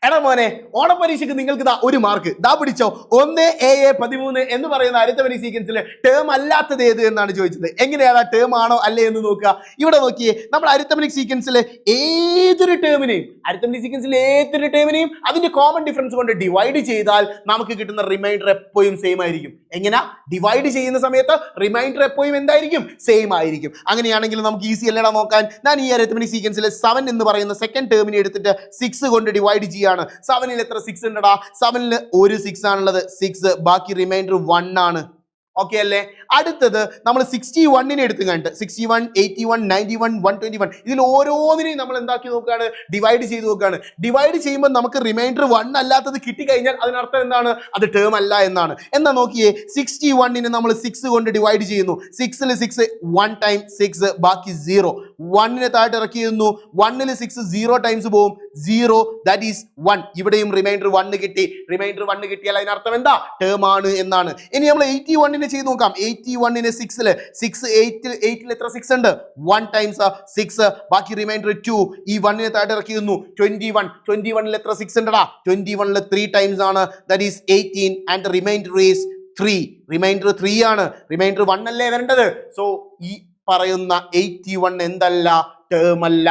എടാ മോനെ, ഓണപരീക്ഷയ്ക്ക് നിങ്ങൾക്ക് ദാ ഒരു മാർക്ക് ദാ പിടിച്ചോ. 1A13 എന്ന് പറയുന്ന അരിത്തമെറ്റിക് സീക്വൻസിൽ ടേം അല്ലാത്തത് ഏത് എന്നാണ് ചോദിച്ചത്. എങ്ങനെയാണ് ടേം ആണോ അല്ലേ എന്ന് നോക്കുക. ഇവിടെ നോക്കിയേ, നമ്മൾ അരിത്തമെറ്റിക് സീക്വൻസിൽ ഏതൊരു ടേമിനെയും അതിന്റെ കോമൺ ഡിഫറൻസ് കൊണ്ട് ഡിവൈഡ് ചെയ്താൽ നമുക്ക് കിട്ടുന്ന റിമൈൻഡർ എപ്പോഴും സെയിം ആയിരിക്കും. എങ്ങനെ ഡിവൈഡ് ചെയ്യുന്ന സമയത്ത് റിമൈൻഡർ എപ്പോഴും എന്തായിരിക്കും? സെയിം ആയിരിക്കും. അങ്ങനെയാണെങ്കിൽ നമുക്ക് ഈസി അല്ലേടാ നോക്കാൻ. ഞാൻ ഈ അരിത്തമെറ്റിക് സീക്വൻസിൽ 7 എന്ന് പറയുന്ന സെക്കൻഡ് ടേമിനെ എടുത്തിട്ട് 6 കൊണ്ട് ഡിവൈഡ് ചെയ്യുക. 7ൽ എത്ര 6 ഉണ്ടടാ? 7ൽ ഒരു 6 ആണുള്ളത്, 6. ബാക്കി റിമൈൻഡർ 1 ആണ്. ഓക്കെ അല്ലേ? അടുത്തത് നമ്മൾ 61നെ എടുത്ത് കണ്ടിട്ട് 61, 81, 91, 121 ഇതിൽ ഓരോന്നിനെയും നമ്മൾ എന്താക്കി നോക്കുകയാണ്? ഡിവൈഡ് ചെയ്ത് നോക്കുകയാണ്. ഡിവൈഡ് ചെയ്യുമ്പോൾ നമുക്ക് റിമൈൻഡർ 1 അല്ലാത്തത് കിട്ടിക്കഴിഞ്ഞാൽ അതിനർത്ഥം എന്താണ്? അത് ടേം അല്ല എന്നാണ്. എന്നാ നോക്കിയേ, 61നെ നമ്മൾ 6 കൊണ്ട് ഡിവൈഡ് ചെയ്യുന്നു. 6ൽ 6 1 ടൈം 6, ബാക്കി 0. 1നെ താഴെ ഇറക്കിയിരുന്നു. 1ൽ 6 0 ടൈംസ് പോവും, 0, ദാറ്റ് ഈസ് 1. ഇവിടെയും റിമൈൻഡർ 1 കിട്ടി. റിമൈൻഡർ 1 കിട്ടിയാൽ അതിനർത്ഥം എന്താ? ടേം ആണ് എന്നാണ്. ഇനി നമ്മൾ 81നെ ചെയ്ത് നോക്കാം. 81നെ 6ൽ 8ൽ എത്ര 6 ഉണ്ട്? 1 ടൈംസ് 6, ബാക്കി റിമൈൻഡർ 2. ഈ 1നെ താഴെ ഇറക്കിയിരുന്നു. 21ൽ എത്ര 6 ഉണ്ടടാ? 21ൽ 3 ടൈംസ് ആണ്, that is 18 and the remainder is 3. Remainder 3 ആണ്. റിമൈൻഡർ 1 അല്ലേ വരേണ്ടത്. സോ ഈ പറയുന്ന 81 എന്തല്ല? ടേം അല്ല.